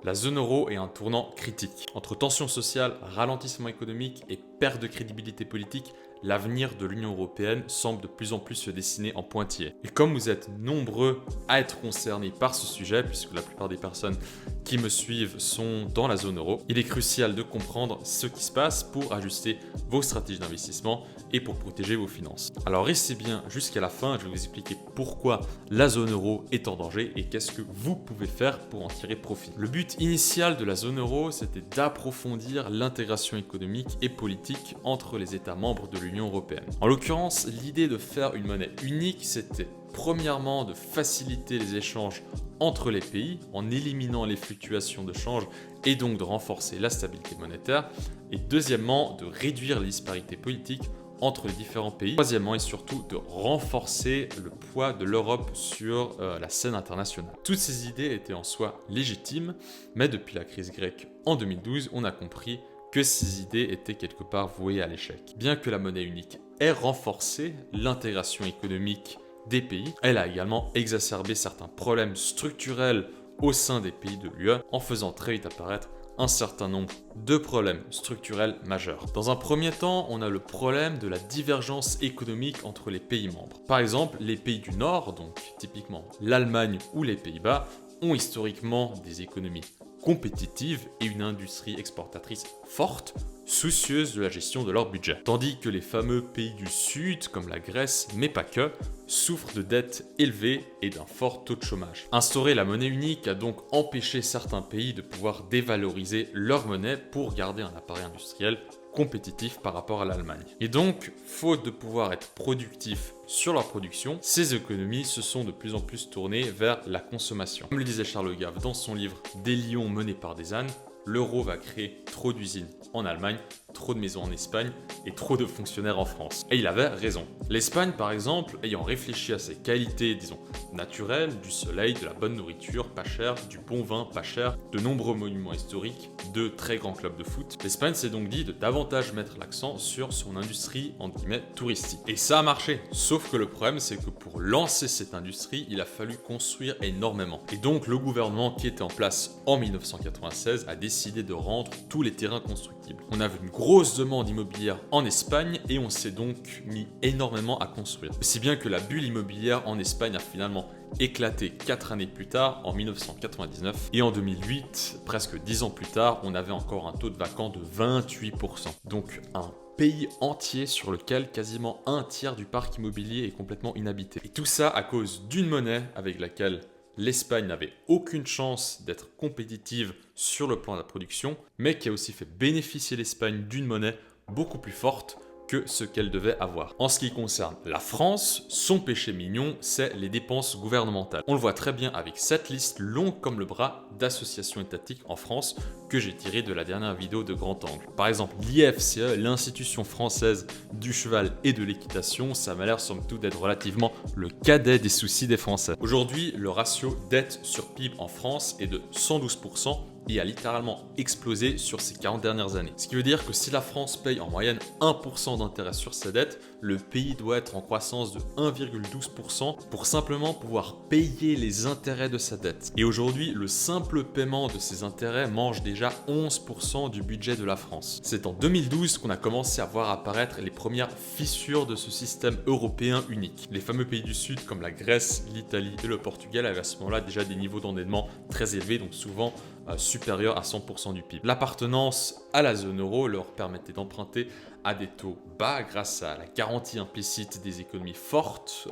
La zone euro est un tournant critique. Entre tensions sociales, ralentissement économique et perte de crédibilité politique, l'avenir de l'Union européenne semble de plus en plus se dessiner en pointillé. Et comme vous êtes nombreux à être concernés par ce sujet, puisque la plupart des personnes qui me suivent sont dans la zone euro, il est crucial de comprendre ce qui se passe pour ajuster vos stratégies d'investissement et pour protéger vos finances. Alors restez bien jusqu'à la fin, je vais vous expliquer pourquoi la zone euro est en danger et qu'est-ce que vous pouvez faire pour en tirer profit. Le but initial de la zone euro, c'était d'approfondir l'intégration économique et politique entre les États membres de l'Union européenne. En l'occurrence, l'idée de faire une monnaie unique, c'était premièrement de faciliter les échanges entre les pays en éliminant les fluctuations de change et donc de renforcer la stabilité monétaire, et deuxièmement de réduire les disparités politiques entre les différents pays, troisièmement et surtout de renforcer le poids de l'Europe sur la scène internationale. Toutes ces idées étaient en soi légitimes, mais depuis la crise grecque en 2012, on a compris que ces idées étaient quelque part vouées à l'échec. Bien que la monnaie unique ait renforcé l'intégration économique des pays, elle a également exacerbé certains problèmes structurels au sein des pays de l'UE en faisant très vite apparaître un certain nombre de problèmes structurels majeurs. Dans un premier temps, on a le problème de la divergence économique entre les pays membres. Par exemple, les pays du Nord, donc typiquement l'Allemagne ou les Pays-Bas, ont historiquement des économies compétitives et une industrie exportatrice forte, soucieuse de la gestion de leur budget. Tandis que les fameux pays du Sud, comme la Grèce, mais pas que, souffrent de dettes élevées et d'un fort taux de chômage. Instaurer la monnaie unique a donc empêché certains pays de pouvoir dévaloriser leur monnaie pour garder un appareil industriel compétitif par rapport à l'Allemagne. Et donc, faute de pouvoir être productifs sur leur production, ces économies se sont de plus en plus tournées vers la consommation. Comme le disait Charles Gave dans son livre « Des lions menés par des ânes », l'euro va créer trop d'usines en Allemagne, trop de maisons en Espagne et trop de fonctionnaires en France. Et il avait raison. L'Espagne, par exemple, ayant réfléchi à ses qualités, disons, naturelles, du soleil, de la bonne nourriture, pas cher, du bon vin, pas cher, de nombreux monuments historiques, de très grands clubs de foot, l'Espagne s'est donc dit de davantage mettre l'accent sur son industrie, entre guillemets, touristique. Et ça a marché. Sauf que le problème, c'est que pour lancer cette industrie, il a fallu construire énormément. Et donc, le gouvernement qui était en place en 1996 a décidé de rendre tous les terrains constructibles. On avait une grosse demande immobilière en Espagne et on s'est donc mis énormément à construire. Si bien que la bulle immobilière en Espagne a finalement éclaté 4 années plus tard, en 1999, et en 2008, presque 10 ans plus tard, on avait encore un taux de vacants de 28%. Donc un pays entier sur lequel quasiment un tiers du parc immobilier est complètement inhabité. Et tout ça à cause d'une monnaie avec laquelle l'Espagne n'avait aucune chance d'être compétitive sur le plan de la production, mais qui a aussi fait bénéficier l'Espagne d'une monnaie beaucoup plus forte que ce qu'elle devait avoir. En ce qui concerne la France, son péché mignon, c'est les dépenses gouvernementales. On le voit très bien avec cette liste longue comme le bras d'associations étatiques en France que j'ai tirée de la dernière vidéo de Grand Angle. Par exemple, l'IFCE, l'institution française du cheval et de l'équitation, ça m'a l'air somme toute d'être relativement le cadet des soucis des Français. Aujourd'hui, le ratio dette sur PIB en France est de 112%. Et a littéralement explosé sur ces 40 dernières années. Ce qui veut dire que si la France paye en moyenne 1% d'intérêt sur ses dettes, le pays doit être en croissance de 1,12% pour simplement pouvoir payer les intérêts de sa dette. Et aujourd'hui, le simple paiement de ces intérêts mange déjà 11% du budget de la France. C'est en 2012 qu'on a commencé à voir apparaître les premières fissures de ce système européen unique. Les fameux pays du Sud comme la Grèce, l'Italie et le Portugal avaient à ce moment-là déjà des niveaux d'endettement très élevés, donc souvent supérieur à 100% du PIB. L'appartenance à la zone euro leur permettait d'emprunter à des taux bas grâce à la garantie implicite des économies fortes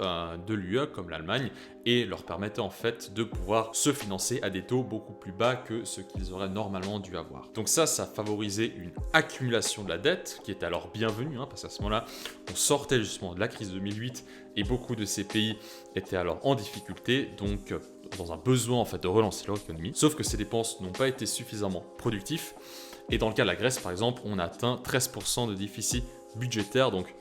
de l'UE comme l'Allemagne et leur permettait en fait de pouvoir se financer à des taux beaucoup plus bas que ce qu'ils auraient normalement dû avoir. Donc ça favorisait une accumulation de la dette qui était alors bienvenue parce qu'à ce moment-là, on sortait justement de la crise de 2008 et beaucoup de ces pays étaient alors en difficulté, donc dans un besoin en fait de relancer leur économie. Sauf que ces dépenses n'ont pas été suffisamment productives. Et dans le cas de la Grèce, par exemple, on a atteint 13% de déficit budgétaire, donc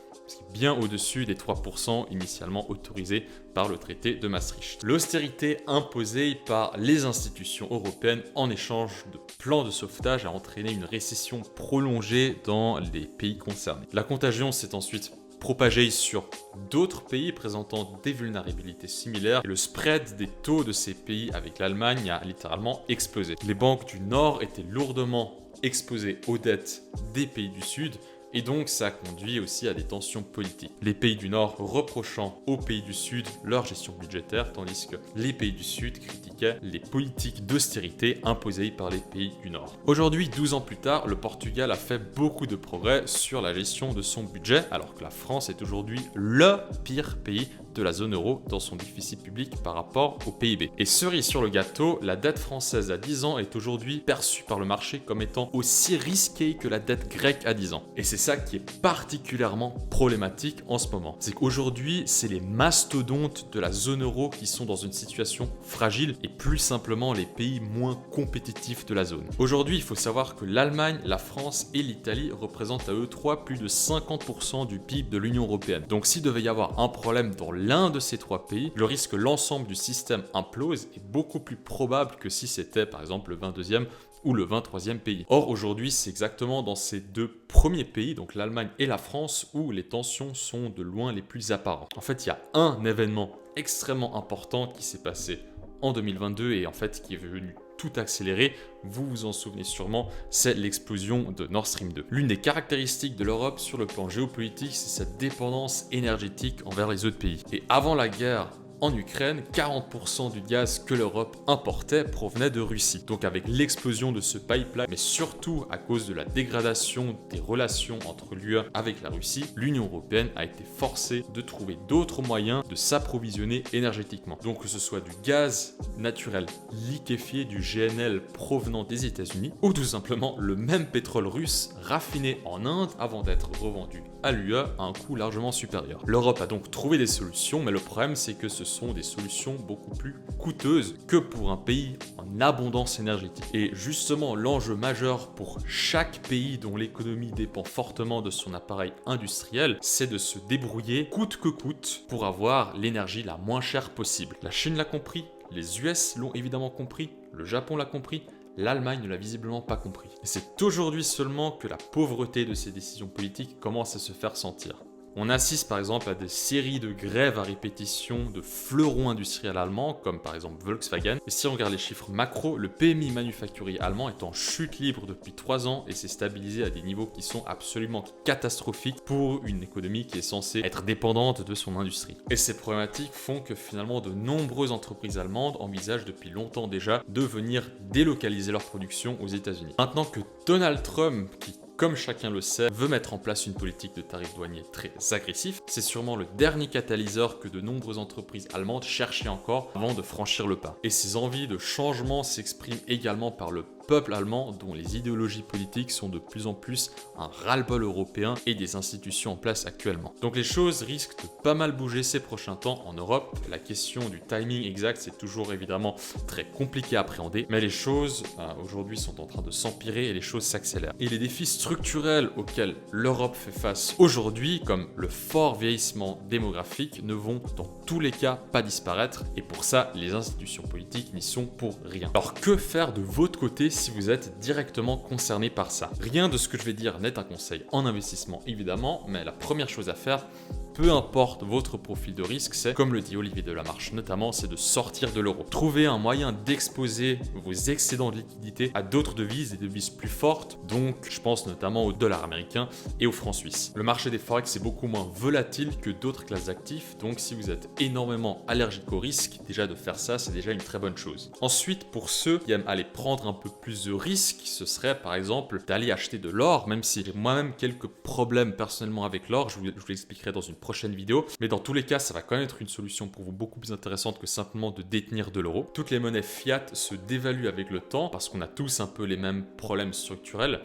bien au-dessus des 3% initialement autorisés par le traité de Maastricht. L'austérité imposée par les institutions européennes en échange de plans de sauvetage a entraîné une récession prolongée dans les pays concernés. La contagion s'est ensuite propager sur d'autres pays présentant des vulnérabilités similaires et le spread des taux de ces pays avec l'Allemagne a littéralement explosé. Les banques du Nord étaient lourdement exposées aux dettes des pays du Sud et donc ça a conduit aussi à des tensions politiques. Les pays du Nord reprochant aux pays du Sud leur gestion budgétaire, tandis que les pays du Sud critiquaient les politiques d'austérité imposées par les pays du Nord. Aujourd'hui, 12 ans plus tard, le Portugal a fait beaucoup de progrès sur la gestion de son budget, alors que la France est aujourd'hui le pire pays de la zone euro dans son déficit public par rapport au PIB. Et cerise sur le gâteau, la dette française à 10 ans est aujourd'hui perçue par le marché comme étant aussi risquée que la dette grecque à 10 ans. Et c'est ça qui est particulièrement problématique en ce moment. C'est qu'aujourd'hui, c'est les mastodontes de la zone euro qui sont dans une situation fragile et plus simplement les pays moins compétitifs de la zone. Aujourd'hui, il faut savoir que l'Allemagne, la France et l'Italie représentent à eux trois plus de 50% du PIB de l'Union européenne. Donc s'il devait y avoir un problème dans l'un de ces trois pays, le risque que l'ensemble du système implose est beaucoup plus probable que si c'était par exemple le 22e ou le 23e pays. Or aujourd'hui, c'est exactement dans ces deux premiers pays, donc l'Allemagne et la France, où les tensions sont de loin les plus apparentes. En fait, il y a un événement extrêmement important qui s'est passé en 2022 et en fait qui est venu tout accélérer, vous vous en souvenez sûrement, c'est l'explosion de Nord Stream 2. L'une des caractéristiques de l'Europe sur le plan géopolitique, c'est sa dépendance énergétique envers les autres pays. Et avant la guerre en Ukraine, 40% du gaz que l'Europe importait provenait de Russie. Donc avec l'explosion de ce pipeline, mais surtout à cause de la dégradation des relations entre l'UE avec la Russie, l'Union européenne a été forcée de trouver d'autres moyens de s'approvisionner énergétiquement. Donc que ce soit du gaz naturel liquéfié, du GNL provenant des États-Unis, ou tout simplement le même pétrole russe raffiné en Inde avant d'être revendu à l'UE à un coût largement supérieur. L'Europe a donc trouvé des solutions, mais le problème c'est que ce sont des solutions beaucoup plus coûteuses que pour un pays en abondance énergétique. Et justement, l'enjeu majeur pour chaque pays dont l'économie dépend fortement de son appareil industriel, c'est de se débrouiller coûte que coûte pour avoir l'énergie la moins chère possible. La Chine l'a compris, les US l'ont évidemment compris, le Japon l'a compris, l'Allemagne ne l'a visiblement pas compris. Et c'est aujourd'hui seulement que la pauvreté de ces décisions politiques commence à se faire sentir. On assiste par exemple à des séries de grèves à répétition de fleurons industriels allemands, comme par exemple Volkswagen. Et si on regarde les chiffres macro, le PMI manufacturier allemand est en chute libre depuis 3 ans et s'est stabilisé à des niveaux qui sont absolument catastrophiques pour une économie qui est censée être dépendante de son industrie. Et ces problématiques font que finalement de nombreuses entreprises allemandes envisagent depuis longtemps déjà de venir délocaliser leur production aux États-Unis. Maintenant que Donald Trump, qui comme chacun le sait, veut mettre en place une politique de tarifs douaniers très agressif, c'est sûrement le dernier catalyseur que de nombreuses entreprises allemandes cherchaient encore avant de franchir le pas. Et ces envies de changement s'expriment également par le peuple allemand dont les idéologies politiques sont de plus en plus un ras-le-bol européen et des institutions en place actuellement. Donc les choses risquent de pas mal bouger ces prochains temps en Europe. La question du timing exact, c'est toujours évidemment très compliqué à appréhender, mais les choses aujourd'hui sont en train de s'empirer et les choses s'accélèrent. Et les défis structurels auxquels l'Europe fait face aujourd'hui, comme le fort vieillissement démographique, ne vont dans tous les cas pas disparaître et pour ça, les institutions politiques n'y sont pour rien. Alors que faire de votre côté si vous êtes directement concerné par ça? Rien de ce que je vais dire n'est un conseil en investissement évidemment, mais la première chose à faire, peu importe votre profil de risque, c'est, comme le dit Olivier Delamarche notamment, c'est de sortir de l'euro. Trouver un moyen d'exposer vos excédents de liquidité à d'autres devises, des devises plus fortes, donc je pense notamment au dollar américain et au franc suisse. Le marché des forex est beaucoup moins volatile que d'autres classes d'actifs, donc si vous êtes énormément allergique au risque, déjà de faire ça, c'est déjà une très bonne chose. Ensuite, pour ceux qui aiment aller prendre un peu plus de risques, ce serait par exemple d'aller acheter de l'or, même si j'ai moi-même quelques problèmes personnellement avec l'or, je vous l'expliquerai dans une prochaine vidéo, mais dans tous les cas, ça va quand même être une solution pour vous beaucoup plus intéressante que simplement de détenir de l'euro. Toutes les monnaies fiat se dévaluent avec le temps parce qu'on a tous un peu les mêmes problèmes structurels.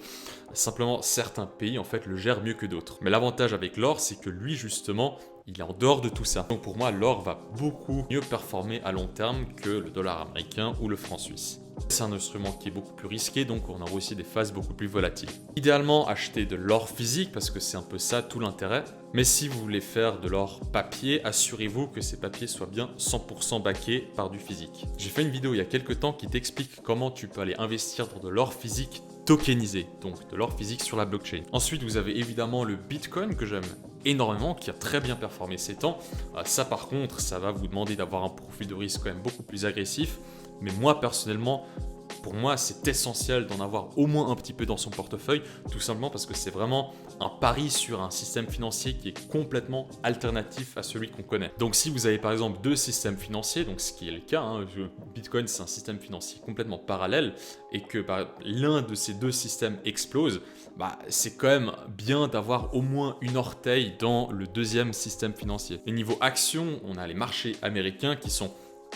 Simplement, certains pays en fait le gèrent mieux que d'autres. Mais l'avantage avec l'or, c'est que lui justement, il est en dehors de tout ça. Donc pour moi, l'or va beaucoup mieux performer à long terme que le dollar américain ou le franc suisse. C'est un instrument qui est beaucoup plus risqué, donc on aura aussi des phases beaucoup plus volatiles. Idéalement, achetez de l'or physique parce que c'est un peu ça tout l'intérêt. Mais si vous voulez faire de l'or papier, assurez-vous que ces papiers soient bien 100% backés par du physique. J'ai fait une vidéo il y a quelques temps qui t'explique comment tu peux aller investir dans de l'or physique tokenisé, donc de l'or physique sur la blockchain. Ensuite, vous avez évidemment le Bitcoin que j'aime énormément, qui a très bien performé ces temps. Ça par contre, ça va vous demander d'avoir un profil de risque quand même beaucoup plus agressif. Mais moi personnellement, pour moi, c'est essentiel d'en avoir au moins un petit peu dans son portefeuille, tout simplement parce que c'est vraiment un pari sur un système financier qui est complètement alternatif à celui qu'on connaît. Donc si vous avez par exemple deux systèmes financiers, donc ce qui est le cas, Bitcoin c'est un système financier complètement parallèle, et que l'un de ces deux systèmes explose, c'est quand même bien d'avoir au moins une orteille dans le deuxième système financier. Et niveau action, on a les marchés américains qui sont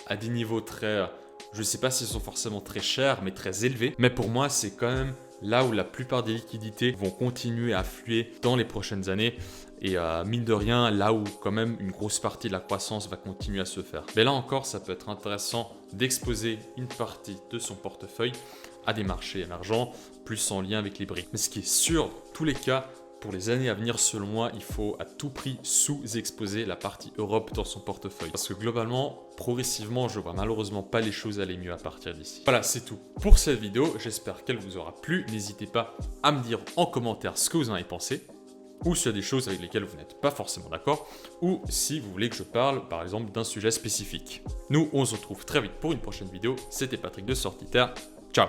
à des niveaux très... Je ne sais pas s'ils sont forcément très chers, mais très élevés. Mais pour moi, c'est quand même là où la plupart des liquidités vont continuer à affluer dans les prochaines années. Et mine de rien, là où quand même une grosse partie de la croissance va continuer à se faire. Mais là encore, ça peut être intéressant d'exposer une partie de son portefeuille à des marchés émergents, plus en lien avec les BRICS. Mais ce qui est sûr, dans tous les cas, pour les années à venir, selon moi, il faut à tout prix sous-exposer la partie Europe dans son portefeuille. Parce que globalement, progressivement, je vois malheureusement pas les choses aller mieux à partir d'ici. Voilà, c'est tout pour cette vidéo. J'espère qu'elle vous aura plu. N'hésitez pas à me dire en commentaire ce que vous en avez pensé, ou s'il y a des choses avec lesquelles vous n'êtes pas forcément d'accord, ou si vous voulez que je parle, par exemple, d'un sujet spécifique. Nous, on se retrouve très vite pour une prochaine vidéo. C'était Patrick de Sortiter. Ciao!